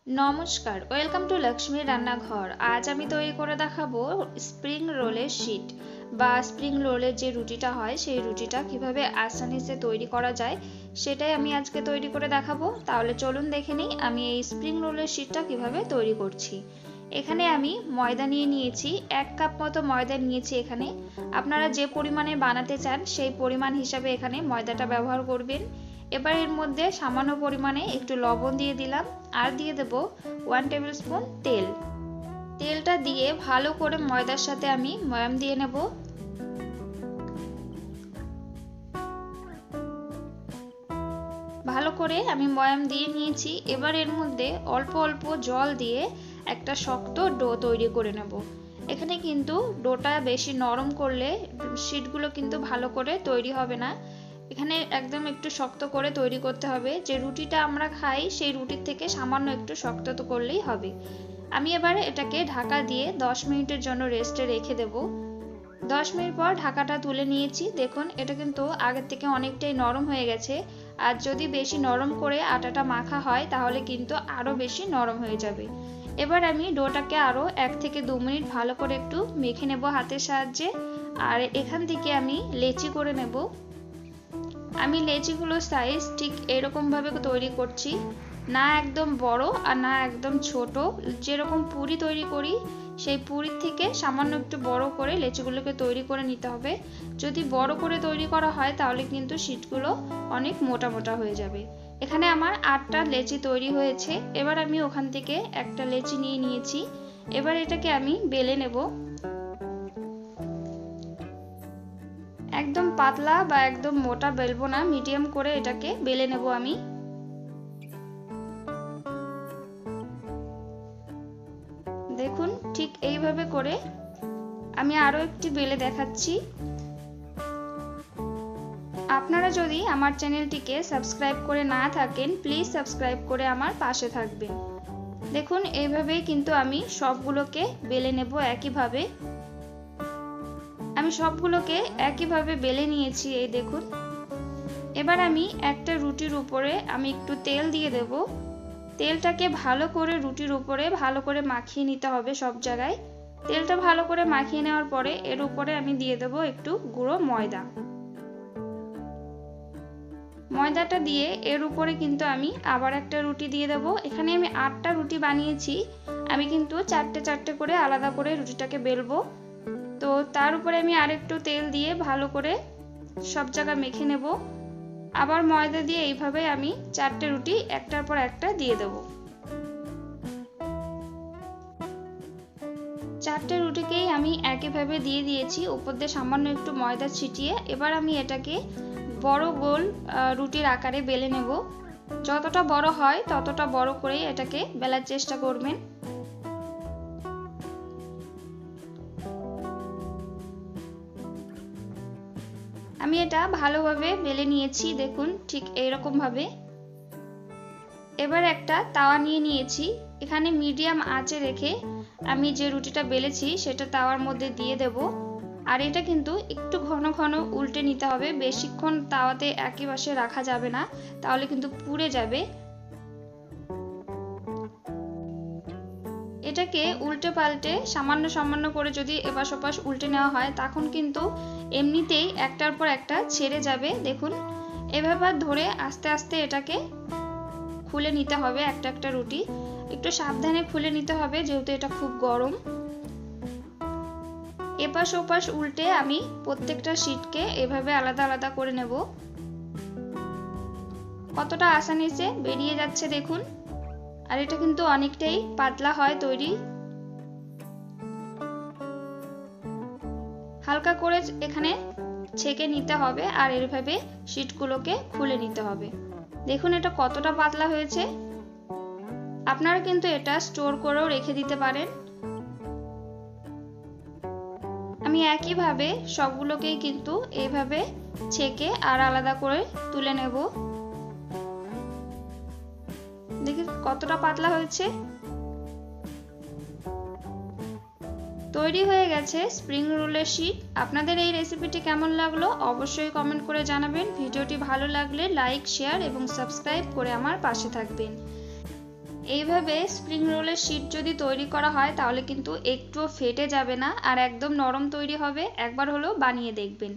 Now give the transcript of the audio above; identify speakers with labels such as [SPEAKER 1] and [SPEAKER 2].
[SPEAKER 1] নমস্কার, welcome to লক্ষ্মীর রান্নাঘর। আজ আমি তৈরি করে দেখাবো স্প্রিং রোলের শিট বা স্প্রিং রোলের যে রুটিটা হয় সেই রুটিটা কিভাবে আসানিসে তৈরি করা যায় সেটাই আমি আজকে তৈরি করে দেখাবো। তাহলে চলুন দেখে নিই আমি এই স্প্রিং রোলের শিটটা কিভাবে তৈরি করছি। এখানে আমি ময়দা নিয়ে নিয়েছি, 1 কাপ মতো ময়দা নিয়েছি। এখানে আপনারা যে পরিমাণে বানাতে চান সেই পরিমাণ হিসাবে এখানে ময়দাটা ব্যবহার করবেন। এবার এর মধ্যে সামান্য পরিমাণে একটু লবণ দিয়ে দিলাম আর দিয়ে দেব 1 টেবিল স্পুন তেল। তেলটা দিয়ে ভালো করে ময়দার সাথে আমি ময়াম দিয়ে নেব। ভালো করে আমি ময়াম দিয়ে নিয়েছি। এবার এর মধ্যে অল্প অল্প জল দিয়ে একটা শক্ত ডো তৈরি করে নেব। এখানে কিন্তু ডোটা বেশি নরম করলে শিটগুলো কিন্তু ভালো করে তৈরি হবে না। এখানে একদম একটু শক্ত করে তৈরি করতে হবে। যে রুটিটা আমরা খাই সেই রুটির থেকে সামান্য একটু শক্ত তো করলেই হবে। আমি এবারে এটাকে ঢাকা দিয়ে 10 মিনিটের জন্য রেস্টে রেখে দেব। 10 মিনিট পর ঢাকাটা তুলে নিয়েছি। দেখুন এটা কিন্তু আগের থেকে অনেকটাই নরম হয়ে গেছে। আর যদি বেশি নরম করে আটাটা মাখা হয় তাহলে কিন্তু আরও বেশি নরম হয়ে যাবে। এবার আমি ডোটাকে আরও 1 থেকে 2 মিনিট ভালো করে একটু মেখে নেব হাতের সাহায্যে। আর এখান থেকে আমি লেচি করে নেব। আমি লেচিগুলোর সাইজ ঠিক এরকম ভাবে তৈরি করছি, না একদম বড় আর না একদম ছোট। যেরকম পুরি তৈরি করি সেই পুরির থেকে সামান্য একটু বড় করে লেচিগুলোকে তৈরি করে নিতে হবে। যদি বড় করে তৈরি করা হয় তাহলে কিন্তু শিটগুলো অনেক মোটা মোটা হয়ে যাবে। এখানে আমার 8টা লেচি তৈরি হয়েছে। এবার আমি ওখান থেকে একটা লেচি নিয়ে নিয়েছি। এবার এটাকে আমি বেলে নেব। একদম পাতলা বা একদম মোটা বেলবো না, মিডিয়াম করে এটাকে বেলে নেব আমি। দেখুন ঠিক এইভাবে করে আমি আরো একটি বেলে দেখাচ্ছি। আপনারা যদি আমার চ্যানেলটিকে সাবস্ক্রাইব করে না থাকেন প্লিজ সাবস্ক্রাইব করে আমার পাশে থাকবেন। দেখুন এইভাবেই কিন্তু আমি সবগুলোকে বেলে নেব একইভাবে। আমি সবগুলোকে একইভাবে বেলে নিয়েছি, এই দেখুন। এবার আমি একটা রুটির উপরে আমি একটু তেল দিয়ে দেব। তেলটাকে ভালো করে রুটির উপরে ভালো করে মাখিয়ে নিতে হবে সব জায়গায়। তেলটা ভালো করে মাখিয়ে নেওয়ার পরে এর উপরে আমি দিয়ে দেব একটু গুঁড়ো ময়দা। ময়দাটা দিয়ে এর উপরে কিন্তু আমি আবার একটা রুটি দিয়ে দেব। এখানে আমি 8টা রুটি বানিয়েছি। আমি কিন্তু 4টে 4টে করে আলাদা করে রুটিটাকে বেলবো। তো তার উপরে আমি আরেকটু তেল দিয়ে ভালো করে সব জায়গা মেখে নেব। আবার ময়দা দিয়ে এইভাবে আমি 4টে রুটি একটার পর একটা দিয়ে দেব। 4টে রুটিকেই আমি একইভাবে দিয়ে দিয়েছি, উপর দিয়ে সামান্য একটু ময়দা ছিটিয়ে। এবার আমি এটাকে বড় গোল রুটির আকারে বেলে নেব। যতটা বড় হয় ততটা বড় করেই এটাকে বেলার চেষ্টা করবেন। আমি এটা ভালোভাবে বেলে নিয়েছি, দেখুন ঠিক এইরকম ভাবে। এবার একটা তাওয়া নিয়ে নিয়েছি। এখানে মিডিয়াম আঁচে রেখে আমি যে রুটিটা বেলেছি সেটা তাওয়ার মধ্যে দিয়ে দেব। আর এটা কিন্তু একটু ঘন ঘন উল্টে নিতে হবে, বেশিক্ষণ তাওয়াতে একই পাশে রাখা যাবে না, তাহলে কিন্তু পুড়ে যাবে। এটাকে উল্টে পাল্টে সামান্য সামান্য করে যদি এপাশ ওপাশ উল্টে নেওয়া হয় তখন কিন্তু এমনিতেই একটার পর একটা ছেড়ে যাবে। দেখুন এভাবে ধরে আস্তে আস্তে এটাকে খুলে নিতে হবে। একটা একটা রুটি একটু সাবধানে খুলে নিতে হবে যেহেতু এটা খুব গরম। এপাশ ওপাশ উল্টে আমি প্রত্যেকটা শিটকে এভাবে আলাদা আলাদা করে নেব। কতটা আসানিসে বেরিয়ে যাচ্ছে দেখুন। আর এটা কিন্তু অনেকটাই পাতলা হয় তৈরি। হালকা করে এখানে ছেঁকে নিতে হবে আর এইভাবে শিটগুলোকে খুলে নিতে হবে। দেখুন এটা কতটা পাতলা হয়েছে। আপনারা কিন্তু এটা স্টোর করেও রেখে দিতে পারেন। আমি একইভাবে সবগুলোকেই কিন্তু এইভাবে ছেঁকে আর আলাদা করে তুলে নেব। দেখি কতটা পাতলা হয়েছে। তৈরি হয়ে গেছে স্প্রিং রোলের শিট। আপনাদের এই রেসিপিটি কেমন লাগলো অবশ্যই কমেন্ট করে জানাবেন। ভিডিওটি ভালো লাগলে লাইক, শেয়ার এবং সাবস্ক্রাইব করে আমার পাশে থাকবেন। এইভাবে স্প্রিং রোলের শীট যদি তৈরি করা হয় তাহলে কিন্তু একটুও ফেটে যাবে না আর একদম নরম তৈরি হবে। একবার হলেও বানিয়ে দেখবেন।